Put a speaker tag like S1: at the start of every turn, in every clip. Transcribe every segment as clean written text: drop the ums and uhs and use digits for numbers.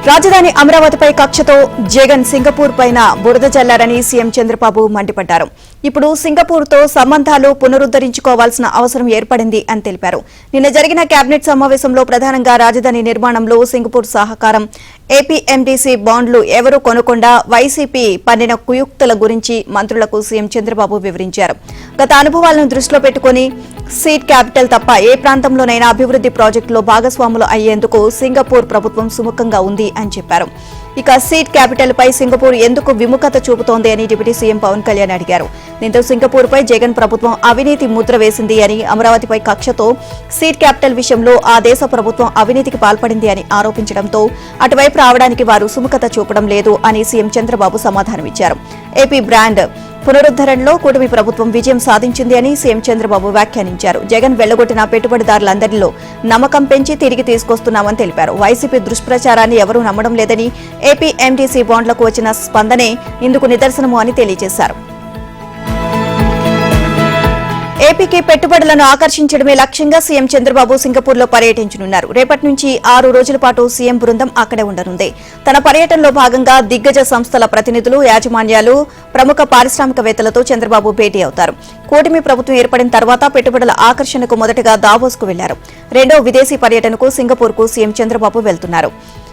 S1: రాజధాని అమరావతిపై కక్షతో జగన్ సింగపూర్ పైన బురద జల్లారని సీఎం చంద్రబాబు మండిపడ్డారు. ఇప్పుడు సింగపూర్తో సంబంధాలు పునరుద్ధరించుకోవాల్సిన అవసరం ఏర్పడింది అని తెలిపారు. నిన్న జరిగిన కేబినెట్ సమావేశంలో ప్రధానంగా రాజధాని నిర్మాణంలో సింగపూర్ సహకారం, ఏపీఎండీసీ బాండ్లు ఎవరూ కొనకుండా వైసీపీ పన్నిన కుయుక్తుల గురించి మంత్రులకు సీఎం చంద్రబాబు వివరించారు. గత అనుభవాలను దృష్టిలో పెట్టుకుని సీడ్ క్యాపిటల్ తప్ప ఏ ప్రాంతంలోనైనా అభివృద్ది ప్రాజెక్టులో భాగస్వాములు అయ్యేందుకు సింగపూర్ ప్రభుత్వం సుముఖంగా ఉంది అని చెప్పారు. ఇక సీడ్ క్యాపిటల్ పై సింగపూర్ ఎందుకు విముఖత చూపుతోంది అని డిప్యూటీ సీఎం పవన్ కళ్యాణ్ అడిగారు. దీంతో సింగపూర్ పై జగన్ ప్రభుత్వం అవినీతి ముద్ర వేసింది అని, అమరావతిపై కక్షతో సీడ్ క్యాపిటల్ విషయంలో ఆ దేశ ప్రభుత్వం అవినీతికి పాల్పడింది అని ఆరోపించడంతో అటువైపు రావడానికి వారు సుముఖత చూపడం లేదు అని సీఎం చంద్రబాబు సమాధానమిచ్చారు. ఏపీ బ్రాండ్ పునరుద్ధరణలో కూటమి ప్రభుత్వం విజయం సాధించింది అని సీఎం చంద్రబాబు వ్యాఖ్యానించారు. జగన్ వెళ్లగొట్టిన పెట్టుబడిదారులందరిలో నమ్మకం పెంచి తిరిగి తీసుకొస్తున్నామని తెలిపారు. వైసీపీ దుష్ప్రచారాన్ని ఎవరూ నమ్మడం లేదని, ఏపీ ఎండీసీ బాండ్లకు వచ్చిన స్పందనే ఇందుకు నిదర్శనము అని తెలియజేశారు. ఏపీకి పెట్టుబడులను ఆకర్షించడమే లక్ష్యంగా సీఎం చంద్రబాబు సింగపూర్లో పర్యటించనున్నారు. రేపటి నుంచి 6 రోజుల పాటు సీఎం బృందం అక్కడే ఉండనుంది. తన పర్యటనలో భాగంగా దిగ్గజ సంస్థల ప్రతినిధులు, యాజమాన్యాలు, ప్రముఖ పారిశ్రామికవేత్తలతో చంద్రబాబు భేటీ అవుతారు. కూటమి ప్రభుత్వం ఏర్పడిన తర్వాత పెట్టుబడుల ఆకర్షణకు మొదటగా దావోస్కు వెళ్లారు. రెండో విదేశీ పర్యటనకు సింగపూర్కు సీఎం చంద్రబాబు వెళ్తున్నారు.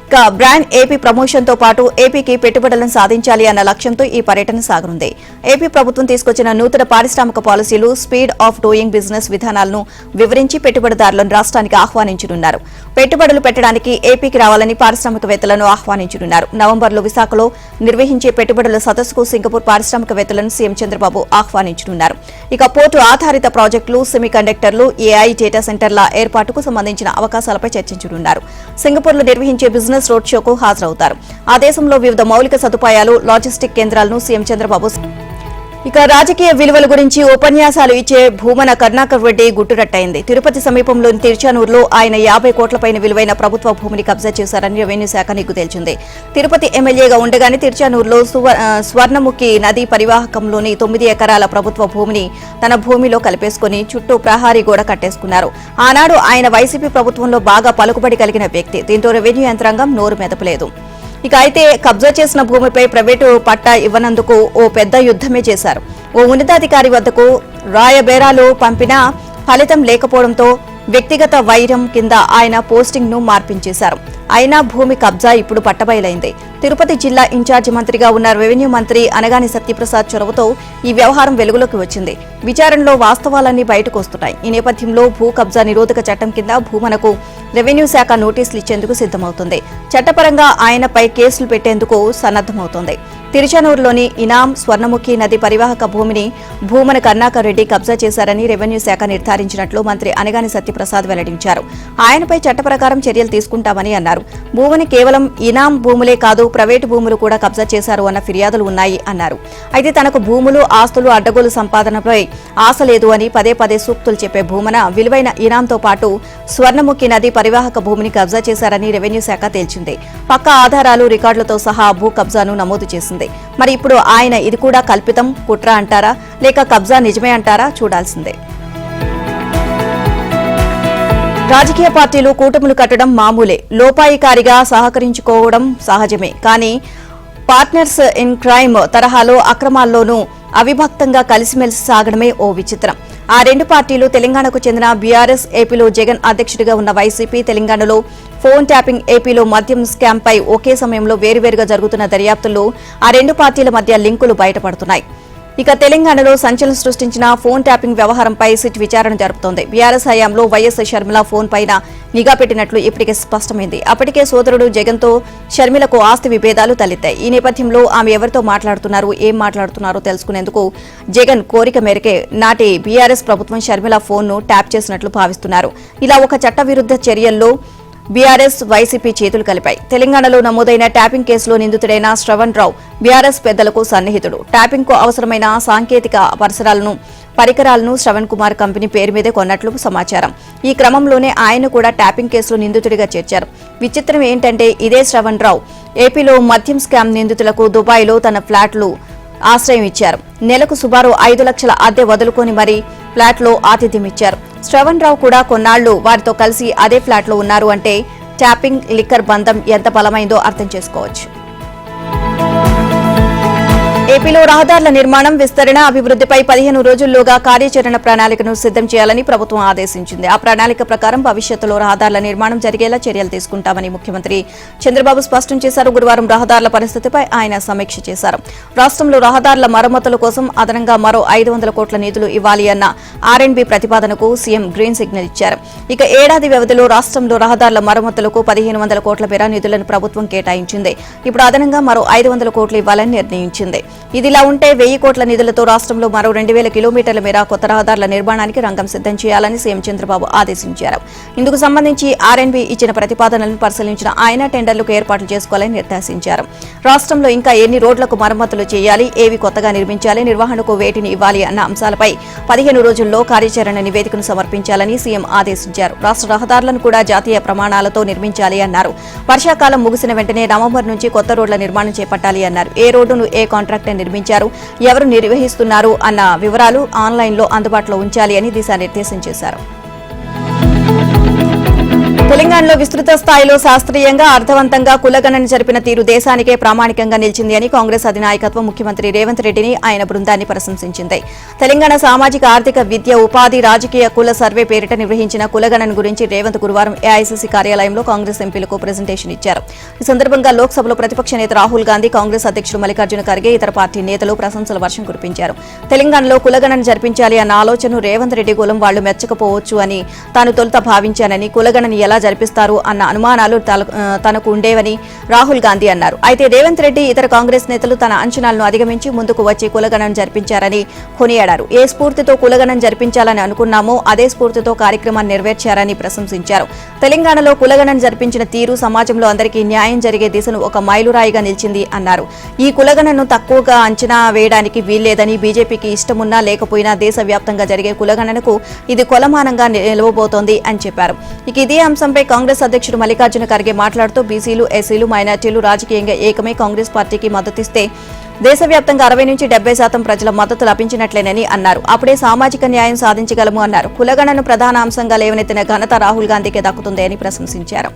S1: ఇక బ్రాండ్ ఏపీ ప్రమోషన్తో పాటు ఏపీకి పెట్టుబడులను సాధించాలి అన్న లక్ష్యంతో ఈ పర్యటన సాగనుంది. ఏపీ ప్రభుత్వం తీసుకొచ్చిన నూతన పారిశ్రామిక పాలసీలు, స్పీడ్ ఆఫ్ డూయింగ్ బిజినెస్ విధానాలను వివరించి పెట్టుబడిదారులను రాష్ట్రానికి ఆహ్వానించనున్నారు. పెట్టుబడులు పెట్టడానికి ఏపీకి రావాలని పారిశ్రామికవేత్తలను ఆహ్వానించనున్నారు. నవంబర్లో విశాఖలో నిర్వహించే పెట్టుబడుల సదస్సుకు సింగపూర్ పారిశ్రామికవేత్తలను సీఎం చంద్రబాబు ఆహ్వానించనున్నారు. ఇక పోర్టు ఆధారిత ప్రాజెక్టులు, సెమీ కండక్టర్లు, ఏఐ డేటా సెంటర్ల ఏర్పాటుకు సంబంధించిన అవకాశాలపై చర్చించనున్నారు. సింగపూర్లో నిర్వహించే బిజినెస్ రోడ్ షోకు హాజరవుతారు. ఆ దేశంలో వివిధ మౌలిక సదుపాయాలు, లాజిస్టిక్ కేంద్రాలను సీఎం చంద్రబాబు. ఇక రాజకీయ విలువల గురించి ఉపన్యాసాలు ఇచ్చే భూమన కరుణాకర్ రెడ్డి గుట్టురట్టయింది. తిరుపతి సమీపంలోని తిరుచానూరులో ఆయన 50 కోట్లపైన విలువైన ప్రభుత్వ భూమిని కబ్జా చేశారని రెవెన్యూ శాఖ నిగ్గు తేల్చింది. తిరుపతి ఎమ్మెల్యేగా ఉండగానే తిరుచానూరులో స్వర్ణముఖి నదీ పరివాహకంలోని 9 ఎకరాల ప్రభుత్వ భూమిని తన భూమిలో కలిపేసుకుని చుట్టూ ప్రహారీ గోడ కట్టేసుకున్నారు. ఆనాడు ఆయన వైసీపీ ప్రభుత్వంలో బాగా పలుకుబడి కలిగిన వ్యక్తి. దీంతో రెవెన్యూ యంత్రాంగం నోరు మెదపలేదు. ఇక అయితే కబ్జా చేసిన భూమిపై ప్రైవేటు పట్టా ఇవ్వనందుకు ఓ పెద్ద యుద్ధమే చేశారు. ఓ ఉన్నతాధికారి వద్దకు రాయబేరాలు పంపినా ఫలితం లేకపోవడంతో వ్యక్తిగత వైరం కింద ఆయన పోస్టింగ్ ను మార్పించేశారు. అయినా భూమి కబ్జా ఇప్పుడు పట్టబయలైంది. తిరుపతి జిల్లా ఇన్ఛార్జి మంత్రిగా ఉన్న రెవెన్యూ మంత్రి అనగాని సత్యప్రసాద్ చొరవతో ఈ వ్యవహారం వెలుగులోకి వచ్చింది. విచారణలో వాస్తవాలన్నీ బయటకు వస్తున్నాయి. ఈ నేపథ్యంలో భూ కబ్జా నిరోధక చట్టం కింద భూమనకు రెవెన్యూ శాఖ నోటీసులు ఇచ్చేందుకు సిద్దమవుతుంది. చట్టపరంగా ఆయనపై కేసులు పెట్టేందుకు సన్నద్దమవుతోంది. తిరుచానూరులోని ఇనాం స్వర్ణముఖి నది పరివాహక భూమిని భూమన కరుణాకర్ రెడ్డి కబ్జా చేశారని రెవెన్యూ శాఖ నిర్ధారించినట్లు మంత్రి అనగాని సత్యప్రసాద్ వెల్లడించారు. ఆయనపై చట్ట ప్రకారం చర్యలు తీసుకుంటామని అన్నారు. భూమిని కేవలం ఇనాం భూములే కాదు, ప్రైవేటు భూములు కూడా కబ్జా చేశారు అన్న ఫిర్యాదులు ఉన్నాయి అన్నారు. అయితే తనకు భూములు, ఆస్తులు, అడ్డగోలు సంపాదనపై ఆశ లేదు అని పదే పదే సూక్తులు చెప్పే భూమన విలువైన ఇనాంతో పాటు స్వర్ణముఖి నది పరివాహక భూమిని కబ్జా చేశారని రెవెన్యూ శాఖ తేల్చింది. పక్కా ఆధారాలు, రికార్డులతో సహా భూ కబ్జాను నమోదు చేసింది. మరి ఇప్పుడు ఆయన ఇది కూడా కల్పితం, కుట్ర అంటారా లేక కబ్జా నిజమే అంటారా చూడాల్సిందే. రాజకీయ పార్టీలు కూటములు కట్టడం మామూలే, లోపాయికారిగా సహకరించుకోవడం సహజమే. కానీ పార్ట్నర్స్ ఇన్ క్రైమ్ తరహాలో అక్రమాల్లోనూ అవిభక్తంగా కలిసిమెలిసి సాగడమే ఓ విచిత్రం. ఆ రెండు పార్టీలు తెలంగాణకు చెందిన బీఆర్ఎస్, ఏపీలో జగన్ అధ్యక్షుడిగా ఉన్న వైసీపీ, తెలంగాణలో ఫోన్ ట్యాపింగ్, ఏపీలో మద్యం స్కామ్ పై ఒకే సమయంలో వేరువేరుగా జరుగుతున్న దర్యాప్తుల్లో ఆ రెండు పార్టీల మధ్య లింకులు బయటపడుతున్నాయి. ఇక తెలంగాణలో సంచలనం సృష్టించిన ఫోన్ ట్యాపింగ్ వ్యవహారంపై సిట్ విచారణ జరుపుతోంది. బీఆర్ఎస్ హయాంలో వైఎస్ షర్మిల ఫోన్ పైన నిఘా పెట్టినట్లు ఇప్పటికే స్పష్టమైంది. అప్పటికే సోదరుడు జగన్తో షర్మిలకు ఆస్తి విభేదాలు తలెత్తాయి. ఈ నేపథ్యంలో ఆమె ఎవరితో మాట్లాడుతున్నారు, ఏం మాట్లాడుతున్నారో తెలుసుకునేందుకు జగన్ కోరిక మేరకే నాటి బీఆర్ఎస్ ప్రభుత్వం షర్మిల ఫోన్ను ట్యాప్ చేసినట్లు భావిస్తున్నారు. ఇలా ఒక చట్టవిరుద్ధ చర్యల్లో బీఆర్ఎస్, వైసీపీ చేతులు కలిపాయి. తెలంగాణలో నమోదైన ట్యాపింగ్ కేసులో నిందితుడైన శ్రవణ్ రావు బీఆర్ఎస్ పెద్దలకు సన్నిహితుడు. ట్యాపింగ్ కు అవసరమైన సాంకేతిక పరికరాలను శ్రవణ్ కుమార్ కంపెనీ పేరు మీదే కొన్నట్లు సమాచారం. ఈ క్రమంలోనే ఆయన కూడా ట్యాపింగ్ కేసులో నిందితుడిగా చేర్చారు. విచిత్రం ఏంటంటే ఇదే శ్రవణ్ రావు ఏపీలో మద్యం స్కామ్ నిందితులకు దుబాయ్లో తన ఫ్లాట్లు ఆశ్రయం ఇచ్చారు. నెలకు సుమారు 5 లక్షల అద్దె వదులుకొని మరీ ఫ్లాట్లో ఆతిథ్యం ఇచ్చారు. శ్రవణ్ రావు కూడా కొన్నాళ్లు వారితో కలిసి అదే ఫ్లాట్లో ఉన్నారు అంటే ట్యాపింగ్ లిక్కర్ బంధం ఎంత బలమైందో అర్థం చేసుకోవచ్చు. ఏపీలో రహదారుల నిర్మాణం, విస్తరణ, అభివృద్ధిపై 15 రోజుల్లోగా కార్యాచరణ ప్రణాళికను సిద్దం చేయాలని ప్రభుత్వం ఆదేశించింది. ఆ ప్రణాళిక ప్రకారం భవిష్యత్తులో రహదారుల నిర్మాణం జరిగేలా చర్యలు తీసుకుంటామని ముఖ్యమంత్రి చంద్రబాబు స్పష్టం చేశారు. గురువారం రహదారుల పరిస్థితిపై ఆయన సమీక్ష చేశారు. రాష్ట్రంలో రహదారుల మరమ్మతుల కోసం అదనంగా మరో 500 కోట్ల నిధులు ఇవ్వాలి అన్న R&B ప్రతిపాదనకు సీఎం గ్రీన్ సిగ్నల్ ఇచ్చారు. ఇక ఏడాది వ్యవధిలో రాష్ట్రంలో రహదారుల మరమ్మతులకు 1500 కోట్ల మేర నిధులను ప్రభుత్వం కేటాయించింది. ఇప్పుడు అదనంగా మరో 500 కోట్లు ఇవ్వాలని నిర్ణయించింది. ఇదిలా ఉంటే 1000 కోట్ల నిధులతో రాష్ట్రంలో మరో 2000 కిలోమీటర్ల మేర కొత్త రహదారుల నిర్మాణానికి రంగం సిద్దం చేయాలని సీఎం చంద్రబాబు ఆదేశించారు. ఇందుకు సంబంధించి R&B ఇచ్చిన ప్రతిపాదనలను పరిశీలించిన ఆయన టెండర్లకు ఏర్పాట్లు చేసుకోవాలని నిర్దేశించారు. రాష్ట్రంలో ఇంకా ఎన్ని రోడ్లకు మరమ్మతులు చేయాలి, ఏవి కొత్తగా నిర్మించాలి, నిర్వహణకు వేటిని ఇవ్వాలి అన్న అంశాలపై 15 రోజుల్లో కార్యాచరణ నివేదికను సమర్పించాలని సీఎం ఆదేశించారు. రాష్ట్ర రహదారులను కూడా జాతీయ ప్రమాణాలతో నిర్మించాలి అన్నారు. వర్షాకాలం ముగిసిన వెంటనే నవంబర్ నుంచి కొత్త రోడ్ల నిర్మాణం చేపట్టాలి అన్నారు. ఏ రోడ్డును ఏ కాంట్రాక్టర్ నిర్మించారు, ఎవరు నిర్వహిస్తున్నారు అన్న వివరాలు ఆన్లైన్లో అందుబాటులో ఉంచాలి అని దిశానిర్దేశం చేశారు. తెలంగాణలో విస్తృత స్థాయిలో శాస్త్రీయంగా, అర్థవంతంగా కులగణన జరిపిన తీరు దేశానికే ప్రామాణికంగా నిలిచింది అని కాంగ్రెస్ అధినాయకత్వం ముఖ్యమంత్రి రేవంత్ రెడ్డిని, ఆయన బృందాన్ని ప్రశంసించింది. తెలంగాణ సామాజిక, ఆర్థిక, విద్య, ఉపాధి, రాజకీయ కుల సర్వే పేరిట నిర్వహించిన కులగణన గురించి రేవంత్ గురువారం ఏఐసీసీ కార్యాలయంలో కాంగ్రెస్ ఎంపీలకు ప్రెజెంటేషన్ ఇచ్చారు. ఈ సందర్భంగా లోక్సభలో ప్రతిపక్ష నేత రాహుల్ గాంధీ, కాంగ్రెస్ అధ్యక్షుడు మల్లికార్జున ఖర్గే, ఇతర పార్టీ నేతలు ప్రశంసల వర్షం కురిపించారు. తెలంగాణలో కులగణన జరిపించాలి అన్న ఆలోచనను రేవంత్ రెడ్డి కులం వాళ్లు మెచ్చకపోవచ్చు అని తాను తొలుత భావించానని, కులగణన ఎలా జరిపిస్తారు అన్న అనుమానాలు తనకు ఉండేవని రాహుల్ గాంధీ అన్నారు. అయితే రేవంత్ రెడ్డి, ఇతర కాంగ్రెస్ నేతలు తన అంచనాలను అధిగమించి ముందుకు వచ్చి కులగణన జరిపించారని కొనియాడారు. ఏ స్ఫూర్తితో కులగణన జరిపించాలని అనుకున్నామో అదే స్ఫూర్తితో కార్యక్రమాన్ని నెరవేర్చారని ప్రశంసించారు. తెలంగాణలో కులగణన జరిపించిన తీరు సమాజంలో అందరికీ న్యాయం జరిగే దిశను ఒక మైలురాయిగా నిలిచింది అన్నారు. ఈ కులగణను తక్కువగా అంచనా వేయడానికి వీల్లేదని, బీజేపీకి ఇష్టమున్నా లేకపోయినా దేశవ్యాప్తంగా జరిగే కులగణనకు ఇది కొలమానంగా నిలవబోతోంది అని చెప్పారు. ఇక ఇదే అంశంపై కాంగ్రెస్ అధ్యక్షుడు మల్లికార్జున ఖర్గే మాట్లాడుతూ బీసీలు, ఎస్సీలు, మైనార్టీలు రాజకీయంగా ఏకమై కాంగ్రెస్ పార్టీకి మద్దతిస్తే దేశవ్యాప్తంగా 60 నుంచి 70% ప్రజల మద్దతు లభించినట్లేనని అన్నారు. అప్పుడే సామాజిక న్యాయం సాధించగలము అన్నారు. కులగణను ప్రధాన అంశంగా లేవనెత్తిన ఘనత రాహుల్ గాంధీకే దక్కుతుంది అని ప్రశంసించారు.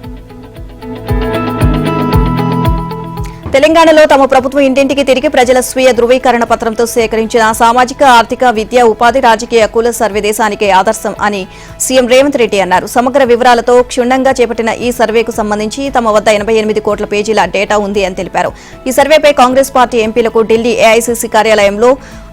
S1: తెలంగాణలో తమ ప్రభుత్వం ఇంటింటికి తిరిగి ప్రజల స్వీయ ధృవీకరణ పత్రంతో సేకరించిన సామాజిక, ఆర్థిక, విద్య, ఉపాధి, రాజకీయ కుల సర్వే దేశానికే ఆదర్శం అని సీఎం రేవంత్ రెడ్డి అన్నారు. సమగ్ర వివరాలతో క్షుణ్ణంగా చేపట్టిన ఈ సర్వేకు సంబంధించి తమ వద్ద 88 కోట్ల పేజీల డేటా ఉంది అని తెలిపారు. ఈ సర్వేపై కాంగ్రెస్ పార్టీ ఎంపీలకు ఢిల్లీ ఏఐసీసీ కార్యాలయంలో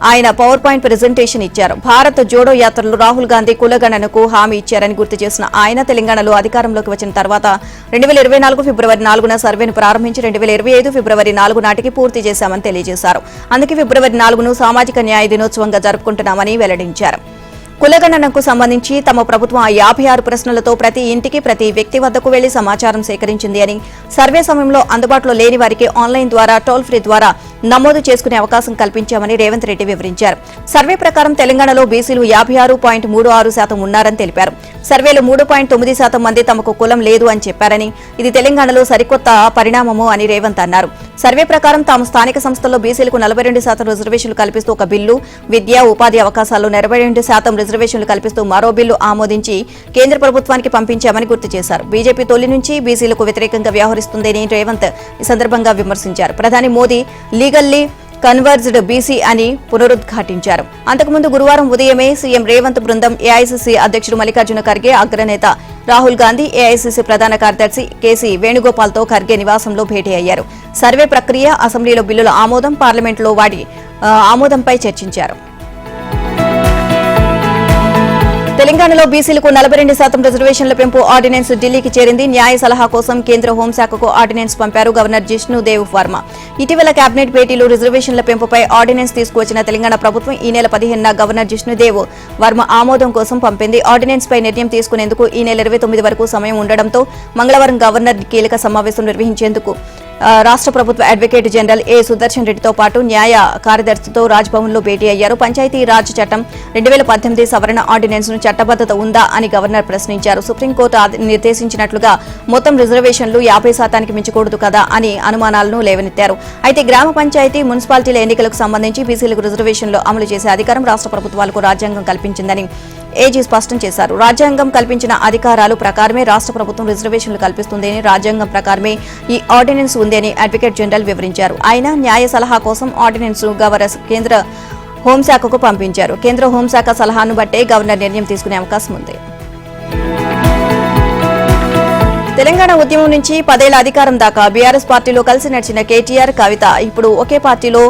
S1: ఆయన పవర్ పాయింట్ ప్రెజెంటేషన్ ఇచ్చారు. భారత్ జోడో యాత్రలో రాహుల్ గాంధీ కులగణనకు హామీ ఇచ్చారని గుర్తు చేసిన ఆయన తెలంగాణలో అధికారంలోకి వచ్చిన తర్వాత 2024 ఫిబ్రవరి 4న సర్వేను ప్రారంభించి 2025 ఫిబ్రవరి 4 నాటికి పూర్తి చేశామని తెలియజేశారు. అందుకే ఫిబ్రవరి 4ను సామాజిక న్యాయ దినోత్సవంగా జరుపుకుంటున్నామని వెల్లడించారు. కులగణనకు సంబంధించి తమ ప్రభుత్వం 56 ప్రశ్నలతో ప్రతి ఇంటికి, ప్రతి వ్యక్తి వద్దకు వెళ్లి సమాచారం సేకరించింది అని, సర్వే సమయంలో అందుబాటులో లేని వారికి ఆన్లైన్ ద్వారా, టోల్ ఫ్రీ ద్వారా నమోదు చేసుకునే అవకాశం కల్పించామని రేవంత్ రెడ్డి వివరించారు. సర్వే ప్రకారం తెలంగాణలో బీసీలు 56.36% ఉన్నారని తెలిపారు. సర్వేలో 3.9% మంది తమకు కులం లేదు అని చెప్పారని, ఇది తెలంగాణలో సరికొత్త పరిణామము అని రేవంత్ అన్నారు. సర్వే ప్రకారం తాము స్థానిక సంస్థల్లో బీసీలకు 42% రిజర్వేషన్లు కల్పిస్తూ ఒక బిల్లు, విద్య, ఉపాధి అవకాశాల్లో 42% రిజర్వేషన్లు కల్పిస్తూ మరో బిల్లు ఆమోదించి కేంద్ర ప్రభుత్వానికి పంపించామని గుర్తు చేశారు. బీజేపీ తొలి నుంచి బీసీలకు వ్యతిరేకంగా వ్యవహరిస్తుందని రేవంత్ ఈ సందర్భంగా విమర్శించారు. ప్రధాని మోదీ లీగల్లీ కన్వర్జ్డ్ బీసీ అని పునరుద్ఘాటించారు. అంతకుముందు గురువారం ఉదయమే సీఎం రేవంత్ బృందం ఏఐసీసీ అధ్యక్షుడు మల్లికార్జున ఖర్గే, అగ్రనేత రాహుల్ గాంధీ, ఏఐసీసీ ప్రధాన కార్యదర్శి కేసీ వేణుగోపాల్తో ఖర్గే నివాసంలో భేటీ అయ్యారు. సర్వే ప్రక్రియ, అసెంబ్లీలో బిల్లుల ఆమోదం, పార్లమెంట్లో వాటి ఆమోదంపై చర్చించారు. తెలంగాణలో బీసీలకు 42% రిజర్వేషన్ల పెంపు ఆర్డినెన్స్ ఢిల్లీకి చేరింది. న్యాయ సలహా కోసం కేంద్ర హోంశాఖకు ఆర్డినెన్స్ పంపారు గవర్నర్ జిష్ణుదేవ్ వర్మ. ఇటీవల కేబినెట్ భేటీలో రిజర్వేషన్ల పెంపుపై ఆర్డినెన్స్ తీసుకువచ్చిన తెలంగాణ ప్రభుత్వం ఈ నెల 15న గవర్నర్ జిష్ణుదేవ్ వర్మ ఆమోదం కోసం పంపింది. ఆర్డినెన్స్ పై నిర్ణయం తీసుకునేందుకు ఈ నెల 29 వరకు సమయం ఉండడంతో మంగళవారం గవర్నర్ కీలక సమావేశం నిర్వహించేందుకు రాష్ట్ర ప్రభుత్వ అడ్వకేట్ జనరల్ ఏ సుదర్శన్ రెడ్డితో పాటు న్యాయ కార్యదర్శితో రాజ్భవన్లో భేటీ అయ్యారు. పంచాయతీ రాజ్ చట్టం 2018 సవరణ ఆర్డినెన్స్ ను చట్టబద్దత ఉందా అని గవర్నర్ ప్రశ్నించారు. సుప్రీంకోర్టు నిర్దేశించినట్లుగా మొత్తం రిజర్వేషన్లు 50% మించకూడదు కదా అని అనుమానాలను లేవనెత్తారు. అయితే గ్రామ పంచాయతీ మున్సిపాలిటీల ఎన్నికలకు సంబంధించి బీసీలకు రిజర్వేషన్లు అమలు చేసే అధికారం రాష్ట్ర ప్రభుత్వాలకు రాజ్యాంగం కల్పించిందని ఏజీ స్పష్టం చేశారు. రాజ్యాంగం కల్పించిన అధికారాలు ప్రకారమే రాష్ట్ర ప్రభుత్వం రిజర్వేషన్లు కల్పిస్తుందని, రాజ్యాంగం ప్రకారమే ఈ ఆర్డినెన్స్ ఉందని అడ్వకేట్ జనరల్ వివరించారు. ఆయన న్యాయ సలహా కోసం ఆర్డినెన్స్ గవర్నర్ కేంద్ర హోంశాఖకు పంపించారు. కేంద్ర హోంశాఖ సలహాను బట్టే గవర్నర్ నిర్ణయం తీసుకునే అవకాశం ఉంది. తెలంగాణ ఉద్యమం నుంచి 10 ఏళ్ల అధికారం దాకా బీఆర్ఎస్ పార్టీలో కలిసి నడిచిన కేటీఆర్, కవిత ఇప్పుడు ఒకే పార్టీలో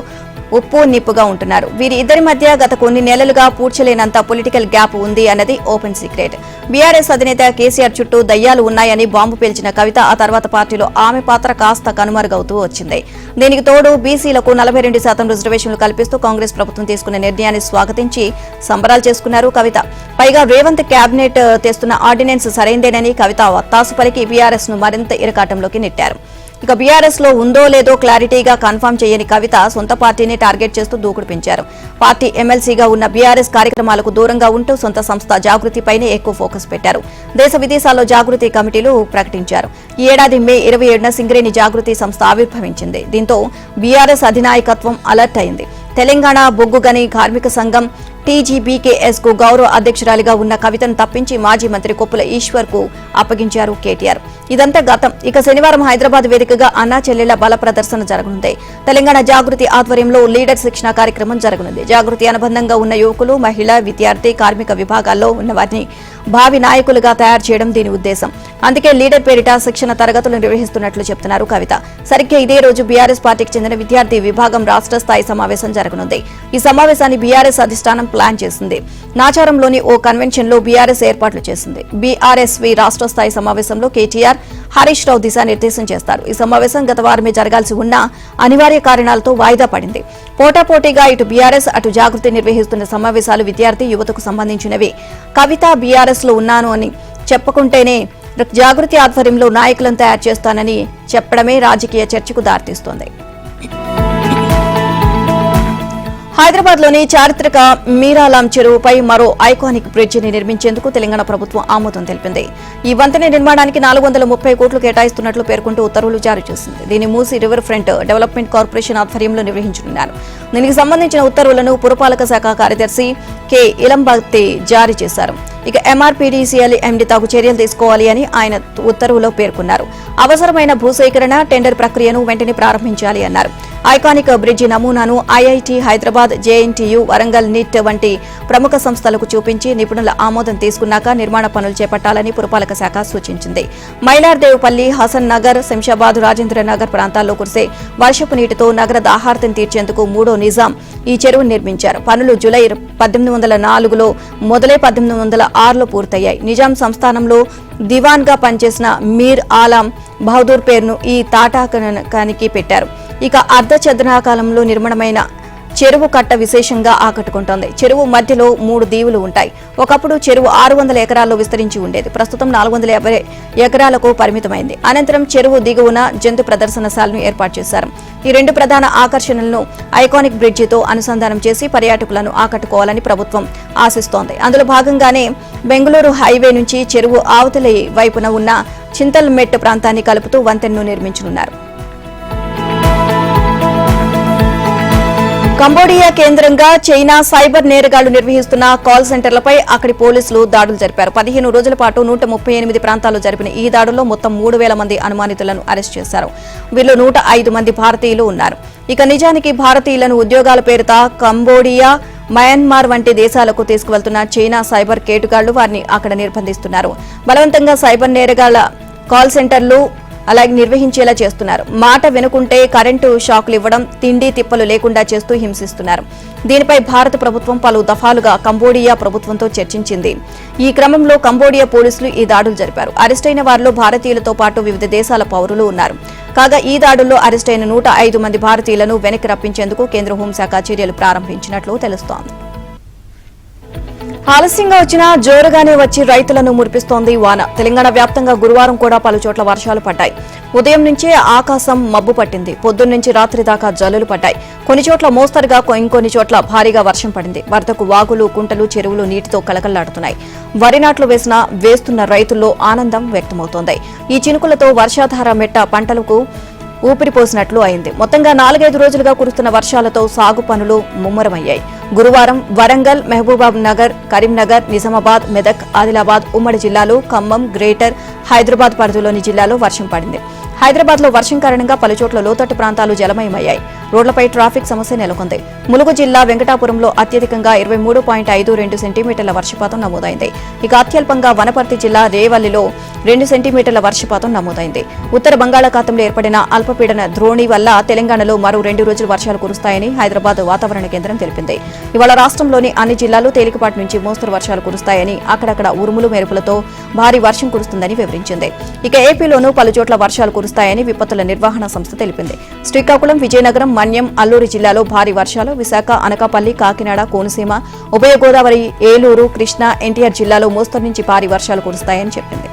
S1: ఉప్పు నిప్పుగా ఉంటున్నారు. వీరి ఇద్దరి మధ్య గత కొన్ని నెలలుగా పూడ్చలేనంత పొలిటికల్ గ్యాప్ ఉంది అన్నది ఓపెన్ సీక్రెట్. బీఆర్ఎస్ అధినేత కేసీఆర్ చుట్టూ దయ్యాలు ఉన్నాయని బాంబు పేల్చిన కవిత ఆ తర్వాత పార్టీలో ఆమె పాత్ర కాస్త కనుమరుగవుతూ వచ్చింది. దీనికి తోడు బీసీలకు 42% రిజర్వేషన్లు కల్పిస్తూ కాంగ్రెస్ ప్రభుత్వం తీసుకున్న నిర్ణయాన్ని స్వాగతించి సంబరాలు చేసుకున్నారు కవిత. పైగా రేవంత్ కేబినెట్ తెస్తున్న ఆర్డినెన్స్ సరైందేనని కవిత వత్తాసు పలికి బీఆర్ఎస్ ను మరింత ఇరకాటంలోకి నెట్టారు. ఇక బీఆర్ఎస్ లో ఉందో లేదో క్లారిటీగా కన్ఫర్మ్ చేయని కవిత సొంత పార్టీని టార్గెట్ చేస్తూ దూకుడు పెంచారు. పార్టీ ఎమ్మెల్సీగా ఉన్న బీఆర్ఎస్ కార్యక్రమాలకు దూరంగా ఉంటూ సొంత సంస్థ జాగృతిపైనే ఎక్కువ ఫోకస్ పెట్టారు. దేశ విదేశాల్లో జాగృతి కమిటీలు ప్రకటించారు. ఈ ఏడాది మే 27న సింగరేణి జాగృతి సంస్థ ఆవిర్భవించింది. దీంతో బీఆర్ఎస్ అధినాయకత్వం అలర్ట్ అయింది. తెలంగాణ బొగ్గు గని కార్మిక సంఘం టీజీబీకేఎస్ కు గౌరవ అధ్యక్షురాలిగా ఉన్న కవితను తప్పించి మాజీ మంత్రి కొప్పుల ఈశ్వర్ కు అప్పగించారు కేటీఆర్. ఇదంతా గతం. ఇక శనివారం హైదరాబాద్ వేదికగా అన్నా చెల్లెళ్ల బల ప్రదర్శన జరగనుంది. తెలంగాణ జాగృతి ఆధ్వర్యంలో లీడర్ శిక్షణ కార్యక్రమం జరగనుంది. జాగృతి అనుబంధంగా ఉన్న యువకులు, మహిళ, విద్యార్థి, కార్మిక విభాగాల్లో ఉన్న వారిని భావి నాయకులుగా తయారు చేయడం దీని ఉద్దేశం. అందుకే లీడర్ పేరిట శిక్షణ తరగతులు నిర్వహిస్తున్నట్లు చెప్తున్నారు కవిత. సరిగ్గా ఇదే రోజు బీఆర్ఎస్ పార్టీకి చెందిన విద్యార్థి విభాగం రాష్ట్ర స్థాయి సమావేశం జరగనుంది. ఈ సమావేశాన్ని బీఆర్ఎస్ అధిష్టానం ప్లాన్ చేసింది. నాచారంలోని ఓ కన్వెన్షన్ లో బీఆర్ఎస్ ఏర్పాట్లు చేసింది. బీఆర్ఎస్వి రాష్ట్ర స్థాయి సమావేశంలో కేటీఆర్, హరీష్ రావు దిశానిర్దేశం చేస్తారు. ఈ సమావేశం గత వారమే జరగాల్సి ఉన్నా అనివార్య కారణాలతో వాయిదా పడింది. పోటాపోటీగా ఇటు బీఆర్ఎస్ అటు జాగృతి నిర్వహిస్తున్న సమావేశాలు విద్యార్థి యువతకు సంబంధించినవి. కవిత బీఆర్ఎస్ లో ఉన్నాను అని చెప్పకుంటేనే జాగృతి ఆధ్వర్యంలో నాయకులను తయారు చేస్తానని చెప్పడమే రాజకీయ చర్చకు దారితీస్తోంది. హైదరాబాద్ లోని చారిత్రక మీరాలాం చెరువుపై మరో ఐకానిక్ బ్రిడ్జిని నిర్మించేందుకు తెలంగాణ ప్రభుత్వం ఆమోదం తెలిపింది. ఈ వంతెన నిర్మాణానికి 430 కోట్లు కేటాయిస్తున్నట్లు పేర్కొంటూ ఉత్తర్వులు జారీ చేసింది. దీన్ని Musi river front development corporation ఆధ్వర్యంలో నిర్వహించనున్నారు. దీనికి సంబంధించిన ఉత్తర్వులను పురపాలక శాఖ కార్యదర్శి కె ఇలంబర్తి జారీ చేశారు. ఇక ఎంఆర్పీడీసీఎల్ ఎండీ తగు చర్యలు తీసుకోవాలి అని ఆయన ఉత్తర్వులో పేర్కొన్నారు. అవసరమైన భూసేకరణ, టెండర్ ప్రక్రియను వెంటనే ప్రారంభించాలి అన్నారు. ఐకానిక్ బ్రిడ్జి నమూనాను IIT Hyderabad, JNTU, Warangal, NIT వంటి ప్రముఖ సంస్థలకు చూపించి నిపుణుల ఆమోదం తీసుకున్నాక నిర్మాణ పనులు చేపట్టాలని పురపాలక శాఖ సూచించింది. మైలార్దేవ్పల్లి, హసన్ నగర్, శంషాబాద్, రాజేంద్ర నగర్ ప్రాంతాల్లో కురిసే వర్షపు నీటితో నగర దాహార్తం తీర్చేందుకు 3వ నిజాం ఈ చెరువును నిర్మించారు. పనులు జూలై 1804లో మొదలై 1806లో పూర్తయ్యాయి. నిజాం సంస్థానంలో దివాన్ గా పనిచేసిన మీర్ ఆలాం బహదూర్ పేరును ఈ తాటాకానికి పెట్టారు. ఇక అర్ధచంద్రాకారంలో నిర్మాణమైన చెరువు కట్ట విశేషంగా ఆకట్టుకుంటోంది. చెరువు మధ్యలో 3 దీవులు ఉంటాయి. ఒకప్పుడు చెరువు 600 ఎకరాల్లో విస్తరించి ఉండేది. ప్రస్తుతం 450 ఎకరాలకు పరిమితమైంది. అనంతరం చెరువు దిగువన జంతు ప్రదర్శనశాలను ఏర్పాటు చేశారు. ఈ 2 ప్రధాన ఆకర్షణలను ఐకానిక్ బ్రిడ్జితో అనుసంధానం చేసి పర్యాటకులను ఆకట్టుకోవాలని ప్రభుత్వం ఆశిస్తోంది. అందులో భాగంగానే బెంగళూరు హైవే నుంచి చెరువు అవతలి వైపున ఉన్న చింతల్మెట్ ప్రాంతాన్ని కలుపుతూ వంతెనను నిర్మించనున్నారు. కంబోడియా కేంద్రంగా చైనా సైబర్ నేరగాళ్లు నిర్వహిస్తున్న కాల్ సెంటర్లపై అక్కడి పోలీసులు దాడులు జరిపారు. 15 రోజుల పాటు 138 ప్రాంతాల్లో జరిపిన ఈ దాడుల్లో మొత్తం 3000 మంది అనుమానితులను అరెస్ట్ చేశారు. వీరిలో 105 మంది భారతీయులు ఉన్నారు. ఇక నిజానికి భారతీయులను ఉద్యోగాల పేరుత కంబోడియా, మయన్మార్ వంటి దేశాలకు తీసుకువెళ్తున్న చైనా సైబర్ కేటుగాళ్లు వారిని అక్కడ నిర్బంధిస్తున్నారు. బలవంతంగా సైబర్ నేరగాళ్ల కాల్ సెంటర్లు అలాగే నిర్వహించేలా చేస్తున్నారు. మాట వినుకుంటే కరెంటు షాకులు ఇవ్వడం, తిండి తిప్పలు లేకుండా చేస్తూ హింసిస్తున్నారు. దీనిపై భారత ప్రభుత్వం పలు దఫాలుగా కంబోడియా ప్రభుత్వంతో చర్చించింది. ఈ క్రమంలో కంబోడియా పోలీసులు ఈ దాడులు జరిపారు. అరెస్టైన వారిలో భారతీయులతో పాటు వివిధ దేశాల పౌరులు ఉన్నారు. కాగా ఈ దాడుల్లో అరెస్టైన 105 మంది భారతీయులను వెనక్కి రప్పించేందుకు కేంద్ర హోంశాఖ చర్యలు ప్రారంభించినట్లు తెలుస్తోంది. ఆలస్యంగా వచ్చినా జోరుగానే వచ్చి రైతులను మురిపిస్తోంది వాన. తెలంగాణ వ్యాప్తంగా గురువారం కూడా పలు చోట్ల వర్షాలు పడ్డాయి. ఉదయం నుంచే ఆకాశం మబ్బు పట్టింది. పొద్దున్నుంచి రాత్రి దాకా జల్లులు పడ్డాయి. కొన్ని చోట్ల మోస్తరుగా, ఇంకొన్ని చోట్ల భారీగా వర్షం పడింది. వరదకు వాగులు, కుంటలు, చెరువులు నీటితో కలకల్లాడుతున్నాయి. వరి నాట్లు వేస్తున్న రైతుల్లో ఆనందం వ్యక్తమవుతోంది. ఈ చినుకులతో వర్షాధార మెట్ట పంటలకు ఊపిరిపోసినట్లు అయింది. మొత్తంగా 4-5 రోజులుగా కురుస్తున్న వర్షాలతో సాగు పనులు ముమ్మరమయ్యాయి. గురువారం వరంగల్, మహబూబాబ్ నగర్, కరీంనగర్, నిజామాబాద్, మెదక్, ఆదిలాబాద్ ఉమ్మడి జిల్లాలు, ఖమ్మం, గ్రేటర్ హైదరాబాద్ పరిధిలోని జిల్లాలో వర్షం పడింది. హైదరాబాద్ లో వర్షం కారణంగా పలుచోట్ల లోతట్టు ప్రాంతాలు జలమయమయ్యాయి. రోడ్లపై ట్రాఫిక్ సమస్య నెలకొంది. ములుగు జిల్లా వెంకటాపురంలో అత్యధికంగా 23.52 సెంటీమీటర్ల వర్షపాతం నమోదైంది. ఇక అత్యల్పంగా వనపర్తి జిల్లా రేవల్లిలో 2 సెంటీమీటర్ల వర్షపాతం నమోదైంది. ఉత్తర బంగాళాఖాతంలో ఏర్పడిన అల్పపీడన ద్రోణి వల్ల తెలంగాణలో మరో 2 రోజులు వర్షాలు కురుస్తాయని హైదరాబాద్ వాతావరణ కేంద్రం తెలిపింది. ఇవాళ రాష్ట్రంలోని అన్ని జిల్లాలు తేలికపాటి నుంచి మోస్తరు వర్షాలు కురుస్తాయని, అక్కడక్కడ ఉరుములు మెరుపులతో భారీ వర్షం కురుస్తుందని వివరించింది. ఇక ఏపీలోనూ పలుచోట్ల వర్షాలు కురుస్తాయని విపత్తుల నిర్వహణ సంస్థ తెలిపింది. శ్రీకాకుళం, విజయనగరం, మన్యం, అల్లూరు జిల్లాలో భారీ వర్షాలు, విశాఖ, అనకాపల్లి, కాకినాడ, కోనసీమ, ఉభయ గోదావరి, ఏలూరు, కృష్ణా, ఎన్టీఆర్ జిల్లాలో మోస్తరు నుంచి భారీ వర్షాలు కురుస్తాయని చెప్పింది.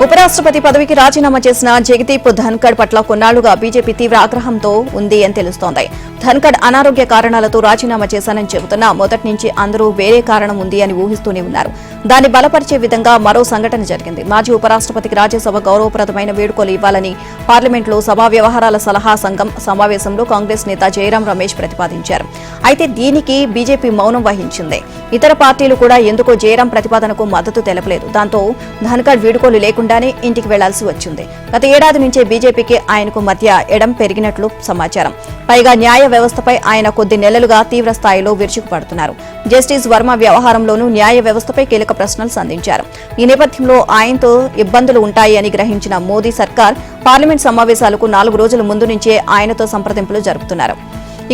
S1: ఉపరాష్ట్రపతి పదవికి రాజీనామా చేసిన జగదీప్ ధన్కడ్ పట్ల కొన్నాళ్లుగా బీజేపీ తీవ్ర ఆగ్రహంతో ఉంది అని తెలుస్తోంది. ధన్కడ్ అనారోగ్య కారణాలతో రాజీనామా చేశానని చెబుతున్నా మొదటి నుంచి అందరూ వేరే కారణం ఉంది అని ఊహిస్తూనే ఉన్నారు. దాన్ని బలపరిచే విధంగా మరో సంఘటన జరిగింది. మాజీ ఉపరాష్ట్రపతికి రాజ్యసభ గౌరవప్రదమైన వేడుకలు ఇవ్వాలని పార్లమెంట్లో సభా వ్యవహారాల సలహా సంఘం సమావేశంలో కాంగ్రెస్ నేత జయరాం రమేష్ ప్రతిపాదించారు. అయితే దీనికి బీజేపీ మౌనం వహించింది. ఇతర పార్టీలు కూడా ఎందుకో జయరాం ప్రతిపాదనకు మద్దతు తెలపలేదు. దాంతో ధన్కడ్ వీడుకోలు లేకుండానే ఇంటికి వెళ్లాల్సి వచ్చింది. గత ఏడాది నుంచే బీజేపీకి ఆయనకు మధ్య ఎడం పెరిగినట్లు సమాచారం. పైగా న్యాయ వ్యవస్థపై ఆయన కొద్ది నెలలుగా తీవ్ర స్థాయిలో విరుచుకుపడుతున్నారు. జస్టిస్ వర్మ వ్యవహారంలోనూ న్యాయ వ్యవస్థపై కీలక ప్రశ్నలు సంధించారు. ఈ నేపథ్యంలో ఆయనతో ఇబ్బందులు ఉంటాయి అని గ్రహించిన మోదీ సర్కార్ పార్లమెంట్ సమావేశాలకు 4 రోజుల ముందు నుంచే ఆయనతో సంప్రదింపులు జరుపుతున్నారు.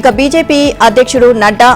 S1: ఇక బీజేపీ అధ్యక్షుడు నడ్డా,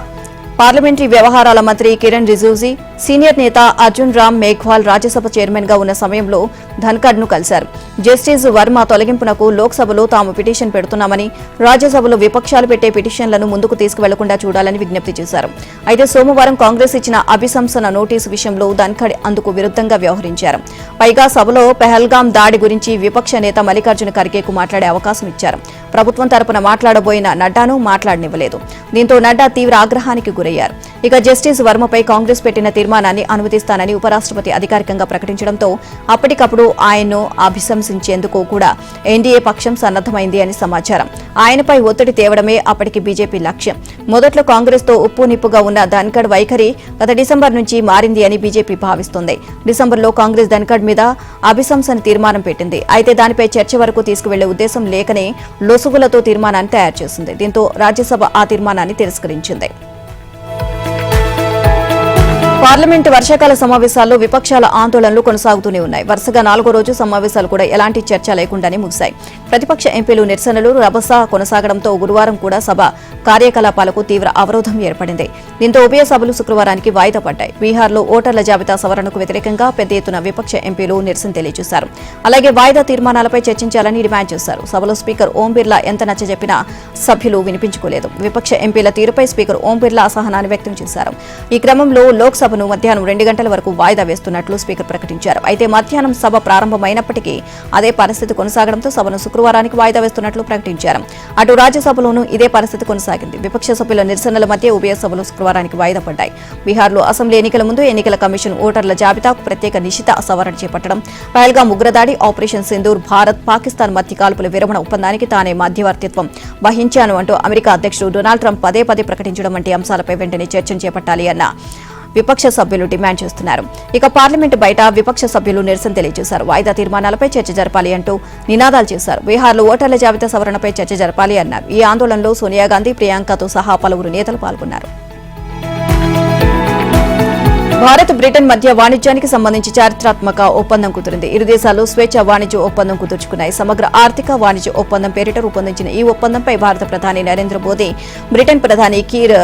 S1: పార్లమెంటరీ వ్యవహారాల మంత్రి కిరణ్ రిజిజు, సీనియర్ నేత అర్జున్ రామ్ మేఘ్వాల్ రాజ్యసభ చైర్మన్ గా ఉన్న సమయంలో ధన్కడ్ ను కలిశారు. జస్టిస్ వర్మ తొలగింపునకు లోక్సభలో తాము పిటిషన్ పెడుతున్నామని, రాజ్యసభలో విపక్షాలు పెట్టే పిటిషన్లను ముందుకు తీసుకువెళ్లకుండా చూడాలని విజ్ఞప్తి చేశారు. అయితే సోమవారం కాంగ్రెస్ ఇచ్చిన అభిశంసన నోటీసు విషయంలో ధన్కడ్ అందుకు విరుద్ధంగా వ్యవహరించారు. పైగా సభలో పెహల్గాం దాడి గురించి విపక్ష నేత మల్లికార్జున ఖర్గేకు మాట్లాడే అవకాశం ఇచ్చారు. ప్రభుత్వం తరపున మాట్లాడబోయిన నడ్డాను మాట్లాడనివ్వలేదు. దీంతో నడ్డా తీవ్ర ఆగ్రహానికి గురయ్యారు. ఇక జస్టిస్ వర్మపై కాంగ్రెస్ పెట్టిన తీర్మానాన్ని అనుమతిస్తానని ఉపరాష్ట్రపతి అధికారికంగా ప్రకటించడంతో అప్పటికప్పుడు ఆయన్ను అభిశంసించేందుకు కూడా ఎన్డీఏ పక్షం సన్నద్దమైంది అని సమాచారం. ఆయనపై ఒత్తిడి తేవడమే అప్పటికి బీజేపీ లక్ష్యం. మొదట్లో కాంగ్రెస్ తో ఉప్పు నిప్పుగా ఉన్న ధన్కడ్ వైఖరి గత డిసెంబర్ నుంచి మారింది అని బీజేపీ భావిస్తోంది. డిసెంబర్లో కాంగ్రెస్ ధన్కడ్ మీద అభిశంసన తీర్మానం పెట్టింది. అయితే దానిపై చర్చ వరకు తీసుకువెళ్లే ఉద్దేశం లేకనే లొసుగులతో తీర్మానాన్ని తయారు చేసింది. దీంతో రాజ్యసభ ఆ తీర్మానాన్ని తిరస్కరించింది. పార్లమెంటు వర్షాకాల సమావేశాల్లో విపక్షాల ఆందోళనలు కొనసాగుతూనే ఉన్నాయి. వరుసగా 4వ రోజు సమావేశాలు కూడా ఎలాంటి చర్చ లేకుండానే ముగిశాయి. ప్రతిపక్ష ఎంపీలు నిరసనలు రభస కొనసాగడంతో గురువారం కూడా సభ కార్యకలాపాలకు తీవ్ర అవరోధం ఏర్పడింది. దీంతో ఉభయ సభలు శుక్రవారానికి వాయిదా పడ్డాయి. బీహార్లో ఓటర్ల జాబితా సవరణకు వ్యతిరేకంగా పెద్ద ఎత్తున విపక్ష ఎంపీలు నిరసన తెలియజేశారు. అలాగే వాయిదా తీర్మానాలపై చర్చించాలని డిమాండ్ చేశారు. సభలో స్పీకర్ ఓం బిర్లా ఎంత నచ్చజెప్పినా సభ్యులు వినిపించుకోలేదు. విపక్ష ఎంపీల తీరుపై స్పీకర్ ఓం బిర్లా అసహనాన్ని వ్యక్తం చేశారు. ఈ క్రమంలో లోక్సభను మధ్యాహ్నం 2 గంటల వరకు వాయిదా వేస్తున్నట్లు స్పీకర్ ప్రకటించారు. అయితే మధ్యాహ్నం సభ ప్రారంభమైనప్పటికీ అదే పరిస్థితి కొనసాగడంతో సభను శుక్రవారానికి వాయిదా వేస్తున్నట్లు ప్రకటించారు. అటు రాజ్యసభలోనూ ఇదే పరిస్థితి కొనసాగింది. విపక్ష సభ్యుల నిరసనల మధ్య ఉభయ సభలు శుక్రవారానికి వాయిదా పడ్డాయి. బీహార్లో అసెంబ్లీ ఎన్నికల ముందు ఎన్నికల కమిషన్ ఓటర్ల జాబితాకు ప్రత్యేక నిశిత సవరణ చేపట్టడం, పహల్గాం ఉగ్రదాడి, ఆపరేషన్ సింధూర్, భారత్ పాకిస్తాన్ మధ్య కాల్పుల విరమణ ఒప్పందానికి తానే మధ్యవర్తిత్వం వహించాను అంటూ అమెరికా అధ్యక్షుడు డొనాల్డ్ ట్రంప్ పదే ప్రకటించడం వంటి అంశాలపై వెంటనే చర్చను చేపట్టాలి అన్న విపక్ష సభ్యులు డిమాండ్ చేస్తున్నారు. ఇక పార్లమెంటు బయట విపక్ష సభ్యులు నిరసన తెలియజేశారు. వాయిదా తీర్మానాలపై చర్చ జరపాలి అంటూ నినాదాలు చేశారు. బీహార్లో ఓటర్ల జాబితా సవరణపై చర్చ జరపాలి అన్నారు. ఈ ఆందోళనలో సోనియా గాంధీ, ప్రియాంకతో సహా పలువురు నేతలు పాల్గొన్నారు. భారత్, బ్రిటన్ మధ్య వాణిజ్యానికి సంబంధించి చారిత్రాత్మక ఒప్పందం కుదిరింది. ఇరు దేశాలు స్వేచ్ఛ వాణిజ్య ఒప్పందం కుదుర్చుకున్నాయి. సమగ్ర ఆర్థిక వాణిజ్య ఒప్పందం పేరిట రూపొందించిన ఈ ఒప్పందంపై భారత ప్రధాని నరేంద్ర మోదీ, బ్రిటన్ ప్రధాని కీర్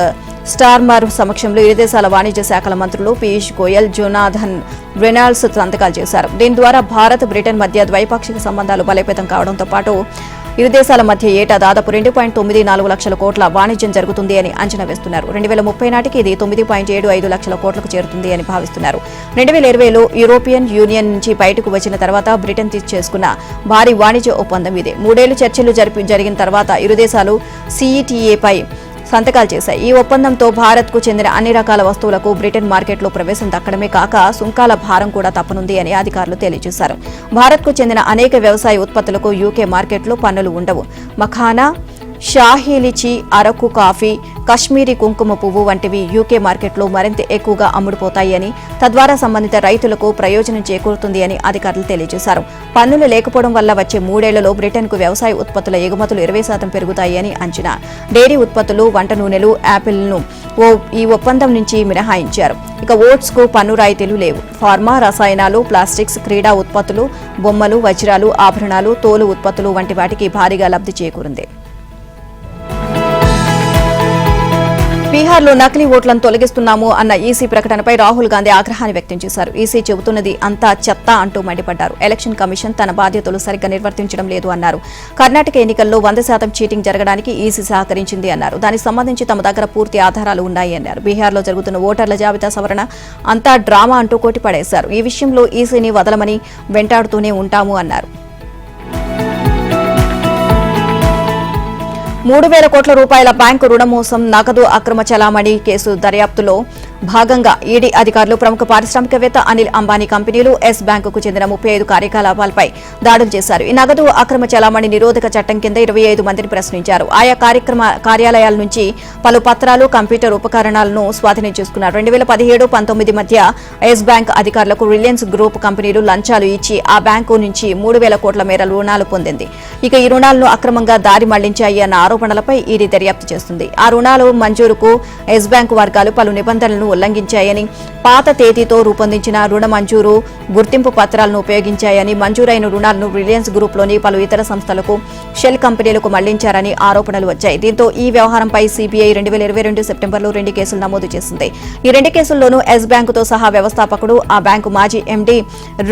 S1: స్టార్మర్ సమక్షంలో ఇరు దేశాల వాణిజ్య శాఖల మంత్రులు పీయూష్ గోయల్, జోనాథన్ రెనాల్డ్స్ సంతకాలు చేశారు. దీని ద్వారా భారత్, బ్రిటన్ మధ్య ద్వైపాక్షిక సంబంధాలు బలోపేతం కావడంతో పాటు ఇరు దేశాల మధ్య ఏటా దాదాపు 2.94 లక్షల కోట్ల వాణిజ్యం జరుగుతుంది అని అంచనా వేస్తున్నారు. 2030 నాటికి ఇది 9.75 లక్షల కోట్లకు చేరుతుంది అని భావిస్తున్నారు. 2020లో యూరోపియన్ యూనియన్ నుంచి బయటకు వచ్చిన తర్వాత బ్రిటన్ చేసుకున్న భారీ వాణిజ్య ఒప్పందం ఇదే. 3 ఏళ్లు చర్చలు జరిగిన తర్వాత ఇరు దేశాలు CETA-పై సంతకాలు చేశాయి. ఈ ఒప్పందంతో భారత్కు చెందిన అన్ని రకాల వస్తువులకు బ్రిటన్ మార్కెట్లో ప్రవేశం దక్కడమే కాక సుంకాల భారం కూడా తప్పనుంది అని అధికారులు తెలియజేశారు. భారత్కు చెందిన అనేక వ్యవసాయ ఉత్పత్తులకు UK మార్కెట్లో పన్నులు ఉండవు. మఖానా, షాహీ లిచి, అరకు కాఫీ, కశ్మీరీ కుంకుమ పువ్వు వంటివి UK మార్కెట్లో మరింత ఎక్కువగా అమ్ముడుపోతాయి అని, తద్వారా సంబంధిత రైతులకు ప్రయోజనం చేకూరుతుంది అని అధికారులు తెలియజేశారు. పన్నులు లేకపోవడం వల్ల వచ్చే 3 ఏళ్లలో బ్రిటన్కు వ్యవసాయ ఉత్పత్తుల ఎగుమతులు 20% పెరుగుతాయి అని అంచనా. డైరీ ఉత్పత్తులు, వంట నూనెలు, యాపిల్ను ఈ ఒప్పందం నుంచి మినహాయించారు. ఇక ఓట్స్ కు పన్ను రాయితీలు లేవు. ఫార్మా, రసాయనాలు, ప్లాస్టిక్స్, క్రీడా ఉత్పత్తులు, బొమ్మలు, వజ్రాలు, ఆభరణాలు, తోలు ఉత్పత్తులు వంటి వాటికి భారీగా లబ్ధి చేకూరింది. బీహార్లో నకిలీ ఓట్లను తొలగిస్తున్నాము అన్న ఈసీ ప్రకటనపై రాహుల్ గాంధీ ఆగ్రహాన్ని వ్యక్తం చేశారు. ఈసీ చెబుతున్నది అంతా చెత్త అంటూ మండిపడ్డారు. ఎలక్షన్ కమిషన్ తన బాధ్యతలు సరిగ్గా నిర్వర్తించడం లేదు అన్నారు. కర్ణాటక ఎన్నికల్లో 100% చీటింగ్ జరగడానికి ఈసీ సహకరించింది అన్నారు. దానికి సంబంధించి తమ దగ్గర పూర్తి ఆధారాలు ఉన్నాయి అన్నారు. బీహార్లో జరుగుతున్న ఓటర్ల జాబితా సవరణ అంతా డ్రామా అంటూ కొట్టిపడేశారు. ఈ విషయంలో ఈసీని వదలమని వెంటాడుతూనే ఉంటాము అన్నారు. 3,000 కోట్ల రూపాయల బ్యాంకు రుణ మోసం, నగదు అక్రమ చలామణి కేసు దర్యాప్తులో భాగంగా ఈడీ అధికారులు ప్రముఖ పారిశ్రామికవేత్త అనిల్ అంబానీ కంపెనీలు, ఎస్ బ్యాంకుకు చెందిన 35 కార్యకలాపాలపై దాడులు చేశారు. ఈ నగదు అక్రమ చలామణి నిరోధక చట్టం కింద 25 మందిని ప్రశ్నించారు. ఆయా కార్యాలయాల నుంచి పలు పత్రాలు, కంప్యూటర్ ఉపకరణాలను స్వాధీనం చేసుకున్నారు. 2017-19 మధ్య ఎస్ బ్యాంక్ అధికారులకు రిలయన్స్ గ్రూప్ కంపెనీలు లంచాలు ఇచ్చి ఆ బ్యాంకు నుంచి 3,000 కోట్ల మేర రుణాలు పొందింది. ఇక ఈ రుణాలను అక్రమంగా దారి మళ్లించాయి అన్న ఆరోపణలపై ఈడీ దర్యాప్తు చేస్తుంది. ఆ రుణాలు మంజూరుకు ఎస్ బ్యాంకు వర్గాలు పలు నిబంధనలను ఉల్లంఘించాయని, పాత తేదీతో రూపొందించిన రుణ మంజూరు గుర్తింపు పత్రాలను ఉపయోగించాయని, మంజూరైన రుణాలను రిలయన్స్ గ్రూప్లోని పలు ఇతర సంస్థలకు, షెల్ కంపెనీలకు మళ్లించారని ఆరోపణలు వచ్చాయి. దీంతో ఈ వ్యవహారంపై సీబీఐ 2022 సెప్టెంబర్లో 2 కేసులు నమోదు చేసింది. ఈ 2 కేసుల్లోనూ ఎస్ బ్యాంకుతో సహా వ్యవస్థాపకుడు, ఆ బ్యాంకు మాజీ ఎండీ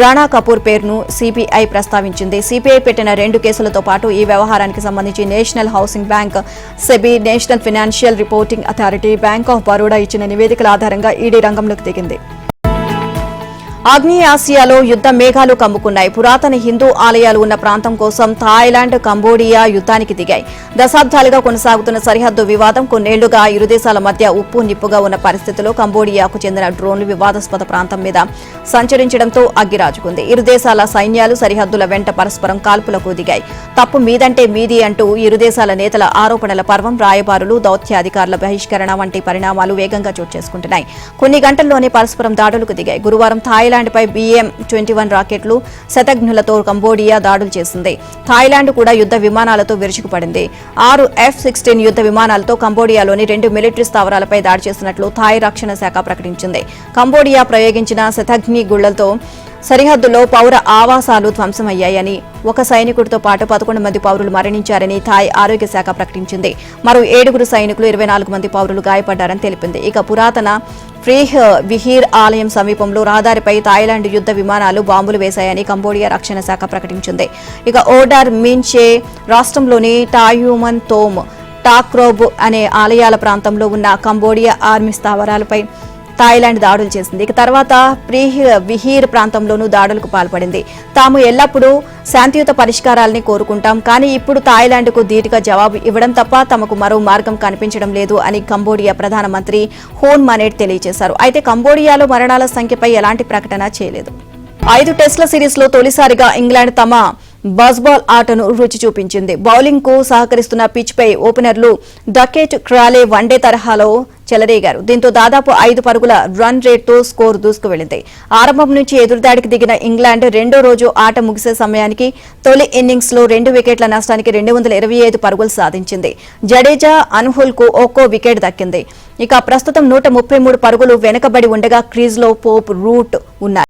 S1: రాణా కపూర్ పేరును సీబీఐ ప్రస్తావించింది. సీబీఐ పెట్టిన 2 కేసులతో పాటు ఈ వ్యవహారానికి సంబంధించి national housing bank, SEBI, national financial reporting authority, bank of Baroda ఇచ్చిన నివేదికల ఆధారంగా ఈడీ రంగంలోకి దిగింది. ఆగ్నేయ ఆసియాలో యుద్ధ మేఘాలు కమ్ముకున్నాయి. పురాతన హిందూ ఆలయాలు ఉన్న ప్రాంతం కోసం థాయిలాండ్, కంబోడియా యుద్ధానికి దిగాయి. దశాబ్దాలుగా కొనసాగుతున్న సరిహద్దు వివాదం కొన్నేళ్లుగా ఇరు దేశాల మధ్య ఉప్పు నిప్పుగా ఉన్న పరిస్థితిలో కంబోడియాకు చెందిన డ్రోన్లు వివాదాస్పద ప్రాంతం మీద సంచరించడంతో అగ్గిరాజుకుంది. ఇరు దేశాల సైన్యాలు సరిహద్దుల వెంట పరస్పరం కాల్పులకు దిగాయి. తప్పు మీదంటే మీది అంటూ ఇరు దేశాల నేతల ఆరోపణల పర్వం, రాయబారులు, దౌత్యాధికారుల బహిష్కరణ వంటి పరిణామాలు వేగంగా చోటు చేసుకుంటున్నాయి. కొన్ని గంటల్లోనే పరస్పరం దాడులకు దిగాయి. గురువారం థాయిలాండ్పై BM-21 రాకెట్లు, శతఘ్నులతో కంబోడియా దాడులు చేసింది. థాయిలాండ్ కూడా యుద్ధ విమానాలతో విరుచుకుపడింది. 6 F-16 యుద్ధ విమానాలతో కంబోడియాలోని 2 మిలిటరీ స్థావరాలపై దాడి చేసినట్లు థాయ్ రక్షణ శాఖ ప్రకటించింది. కంబోడియా ప్రయోగించిన శతఘ్ని గుళ్లతో సరిహద్దులో పౌర ఆవాసాలు ధ్వంసమయ్యాయని, ఒక సైనికుడితో పాటు 11 మంది పౌరులు మరణించారని థాయ్ ఆరోగ్య శాఖ ప్రకటించింది. మరో 7 సైనికులు, 24 మంది పౌరులు గాయపడ్డారని తెలిపింది. ఇక పురాతన ఫ్రీహ్ విహీర్ ఆలయం సమీపంలో రహదారిపై థాయిలాండ్ యుద్ధ విమానాలు బాంబులు వేశాయని కంబోడియా రక్షణ శాఖ ప్రకటించింది. ఇక ఓడార్ మిన్చే రాష్ట్రంలోని టాయుమన్ తోమ్, టాక్రోబ్ అనే ఆలయాల ప్రాంతంలో ఉన్న కంబోడియా ఆర్మీ స్థావరాలపై థాయిలాండ్ దాడులు చేసింది. ఇక తర్వాత ఫ్రీహ్ విహీర్ ప్రాంతంలోనూ దాడులకు పాల్పడింది. తాము ఎల్లప్పుడూ శాంతియుత పరిష్కారాలని కోరుకుంటాం, కానీ ఇప్పుడు థాయిలాండ్కు ధీటుగా జవాబు ఇవ్వడం తప్ప తమకు మరో మార్గం కనిపించడం లేదు అని కంబోడియా ప్రధానమంత్రి హోన్ మానేట్ తెలియజేశారు. అయితే కంబోడియాలో మరణాల సంఖ్యపై ఎలాంటి ప్రకటన చేయలేదు. 5 టెస్టుల సిరీస్లో తొలిసారిగా ఇంగ్లాండ్ తమ బజ్బాల్ ఆటను రుచి చూపించింది. బౌలింగ్ కు సహకరిస్తున్న పిచ్ పై ఓపెనర్లు డకెట్, క్రాలే వన్డే తరహాలో చెలరేగారు. దీంతో దాదాపు 5 పరుగుల రన్ రేట్తో స్కోర్ దూసుకువెళ్లింది. ఆరంభం నుంచి ఎదురుదాడికి దిగిన ఇంగ్లాండ్ రెండో రోజు ఆట ముగిసే సమయానికి తొలి ఇన్నింగ్స్ లో 2 వికెట్ల నష్టానికి 225 పరుగులు సాధించింది. జడేజా, అన్హుల్ కు ఒక్కో వికెట్ దక్కింది. ఇక ప్రస్తుతం 133 పరుగులు వెనుకబడి ఉండగా క్రీజ్ లో పోప్, రూట్ ఉన్నారు.